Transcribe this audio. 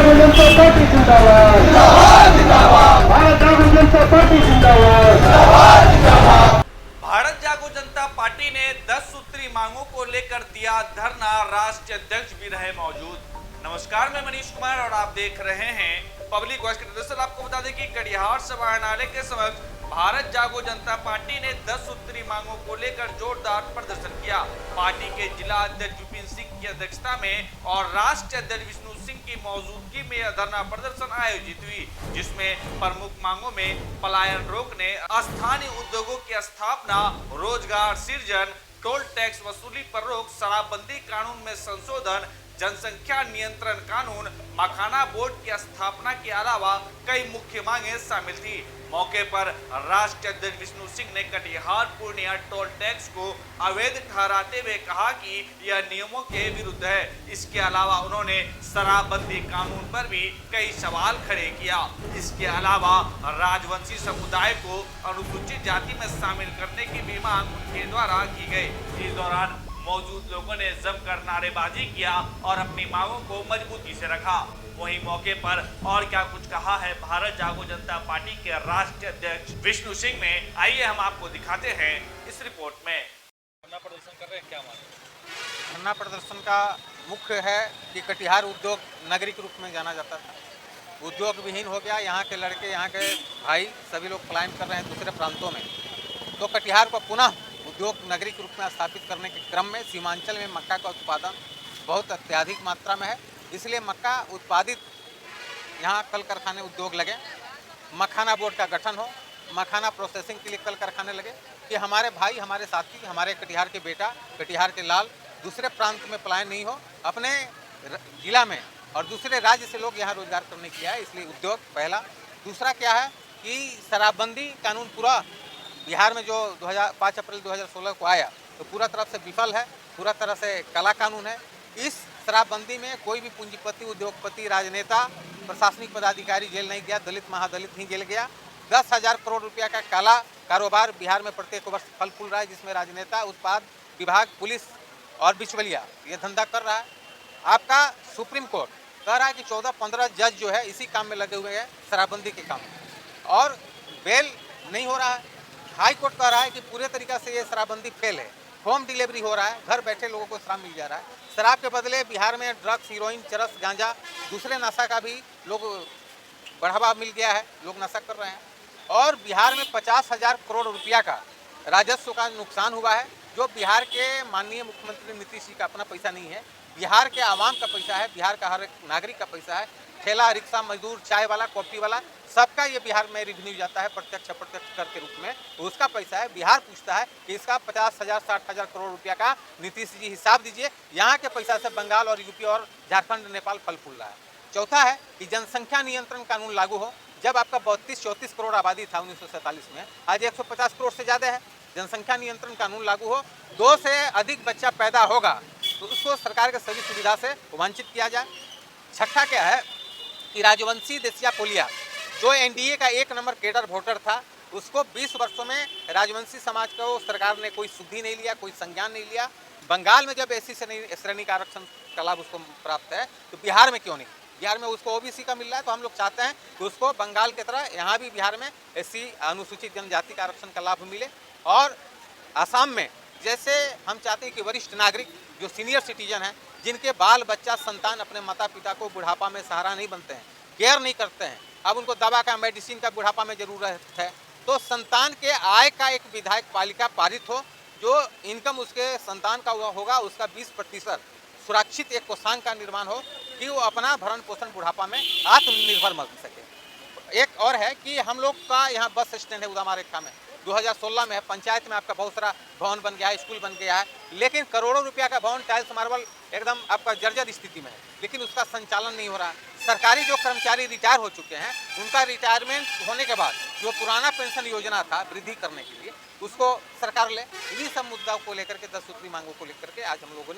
जनता party जिंदाबाद, भारत जागो जनता party जिंदाबाद। भारत जागो जनता पार्टी ने 10 सूत्री मांगों को लेकर दिया धरना, राष्ट्रीय अध्यक्ष भी रहे मौजूद। नमस्कार, मैं मनीष कुमार और आप देख रहे हैं पब्लिक वॉइस के। दरअसल आपको बता दें कि कटिहार समाहरणालय के समक्ष भारत जागो जनता पार्टी ने 10 सूत्री मांगों को लेकर जोरदार प्रदर्शन किया। पार्टी के जिला अध्यक्ष विपिन सिंह की अध्यक्षता में और राष्ट्रीय अध्यक्ष विष्णु सिंह की मौजूदगी में यह धरना प्रदर्शन आयोजित हुई, जिसमें प्रमुख मांगों में पलायन रोकने, स्थानीय उद्योगों की स्थापना, रोजगार सृजन, टोल टैक्स वसूली पर रोक, शराबबंदी कानून में संशोधन, जनसंख्या नियंत्रण कानून, मखाना बोर्ड की स्थापना के अलावा कई मुख्य मांगे शामिल थी। मौके पर राष्ट्रीय अध्यक्ष विष्णु सिंह ने कटिहार पूर्णिया टोल टैक्स को अवैध ठहराते हुए कहा कि यह नियमों के विरुद्ध है। इसके अलावा उन्होंने शराबबंदी कानून पर भी कई सवाल खड़े किया। इसके अलावा राजवंशी समुदाय को अनुसूचित जाति में शामिल करने की भी मांग उनके द्वारा की गई। इस दौरान मौजूद लोगों ने जमकर नारेबाजी किया और अपनी मांगों को मजबूती से रखा। वहीं मौके पर और क्या कुछ कहा है भारत जागो जनता पार्टी के राष्ट्रीय अध्यक्ष विष्णु सिंह ने, आइए हम आपको दिखाते हैं इस रिपोर्ट में। धरना प्रदर्शन कर रहे हैं, क्या मांग? धरना प्रदर्शन का मुख्य है कि कटिहार उद्योग नगरी के रूप में जाना जाता था, उद्योग विहीन हो गया। यहाँ के लड़के, यहाँ के भाई सभी लोग पलायन कर रहे हैं दूसरे प्रांतों में। तो कटिहार को पुनः उद्योग नगरी के रूप में स्थापित करने के क्रम में सीमांचल में मक्का का उत्पादन बहुत अत्यधिक मात्रा में है, इसलिए मक्का उत्पादित यहाँ कल कारखाने उद्योग लगे, मखाना बोर्ड का गठन हो, मखाना प्रोसेसिंग के लिए कल कारखाने लगे, कि हमारे भाई, हमारे साथी, हमारे कटिहार के बेटा, कटिहार के लाल दूसरे प्रांत में पलायन नहीं हो, अपने जिला में और दूसरे राज्य से लोग यहाँ रोजगार करने के लिए आए, इसलिए उद्योग पहला। दूसरा क्या है कि शराबबंदी कानून पूरा बिहार में जो 5 अप्रैल 2016 को आया तो पूरा तरफ से विफल है, पूरा तरह से काला कानून है। इस शराबबंदी में कोई भी पूंजीपति, उद्योगपति, राजनेता, प्रशासनिक पदाधिकारी जेल नहीं गया, दलित महादलित ही जेल गया। 10,000 करोड़ रुपया का काला कारोबार बिहार में प्रत्येक वर्ष फल फूल रहा है, जिसमें राजनेता, उत्पाद विभाग, पुलिस और बिचवलिया ये धंधा कर रहा है। आपका सुप्रीम कोर्ट कह रहा है कि 14-15 जज जो है इसी काम में लगे हुए हैं, शराबबंदी के काम में, और बेल नहीं हो रहा है। हाई कोर्ट कह रहा है कि पूरे तरीक़ा से ये शराबबंदी फेल है, होम डिलीवरी हो रहा है, घर बैठे लोगों को शराब मिल जा रहा है। शराब के बदले बिहार में ड्रग्स, हीरोइन, चरस, गांजा, दूसरे नशा का भी लोग बढ़ावा मिल गया है, लोग नशा कर रहे हैं। और बिहार में 50,000 करोड़ रुपया का राजस्व का नुकसान हुआ है, जो बिहार के माननीय मुख्यमंत्री नीतीश जी का अपना पैसा नहीं है, बिहार के आवाम का पैसा है, बिहार का हर एक नागरिक का पैसा है। ठेला, रिक्शा, मजदूर, चाय वाला, कॉफी वाला, सबका ये बिहार में रेवेन्यू जाता है प्रत्यक्ष अप्रत्यक्ष कर के रूप में, तो उसका पैसा है। बिहार पूछता है कि इसका 50,000 60,000 करोड़ रुपया का नीतीश जी हिसाब दीजिए। यहाँ के पैसा से बंगाल और यूपी और झारखंड, नेपाल फल फूल रहा है। चौथा है कि जनसंख्या नियंत्रण कानून लागू हो। जब आपका 32-34 करोड़ आबादी था 1947 में, आज 150 करोड़ से ज़्यादा है। जनसंख्या नियंत्रण कानून लागू हो, 2 से अधिक बच्चा पैदा होगा तो उसको सरकार के सभी सुविधा से वंचित किया जाए। छठा क्या है कि राजवंशी देसिया पोलिया, जो एनडीए का 1 नंबर केडर वोटर था, उसको 20 वर्षों में राजवंशी समाज को सरकार ने कोई सुधि नहीं लिया, कोई संज्ञान नहीं लिया। बंगाल में जब एससी श्रेणी का आरक्षण का लाभ उसको प्राप्त है, तो बिहार में क्यों नहीं? बिहार में उसको ओबीसी का मिल रहा है, तो हम लोग चाहते हैं कि उसको बंगाल की तरह यहाँ भी बिहार में एससी अनुसूचित जनजाति का आरक्षण का लाभ मिले। और आसाम में जैसे हम चाहते हैं कि वरिष्ठ नागरिक जो सीनियर सिटीजन हैं, जिनके बाल बच्चा संतान अपने माता पिता को बुढ़ापा में सहारा नहीं बनते हैं, केयर नहीं करते हैं, अब उनको दवा का, मेडिसिन का बुढ़ापा में ज़रूरत है, तो संतान के आय का एक विधायक पालिका पारित हो, जो इनकम उसके संतान का होगा उसका 20% सुरक्षित एक कोषांग का निर्माण हो, कि वो अपना भरण पोषण बुढ़ापा में आत्मनिर्भर बन सके। एक और है कि हम लोग का यहाँ बस स्टैंड है उदामा रेखा में, 2016 में है, पंचायत में आपका बहुत सारा भवन बन गया है, स्कूल बन गया है, लेकिन करोड़ों रुपया का भवन, टाइल्स मार्बल एकदम आपका जर्जर स्थिति में है, लेकिन उसका संचालन नहीं हो रहा। सरकारी जो कर्मचारी रिटायर हो चुके हैं, उनका रिटायरमेंट होने के बाद जो पुराना पेंशन योजना था वृद्धि करने के लिए, उसको सरकार ले। इन्हीं सब मुद्दाओं को लेकर के 10 सूत्री मांगों को लेकर के आज हम लोगों ने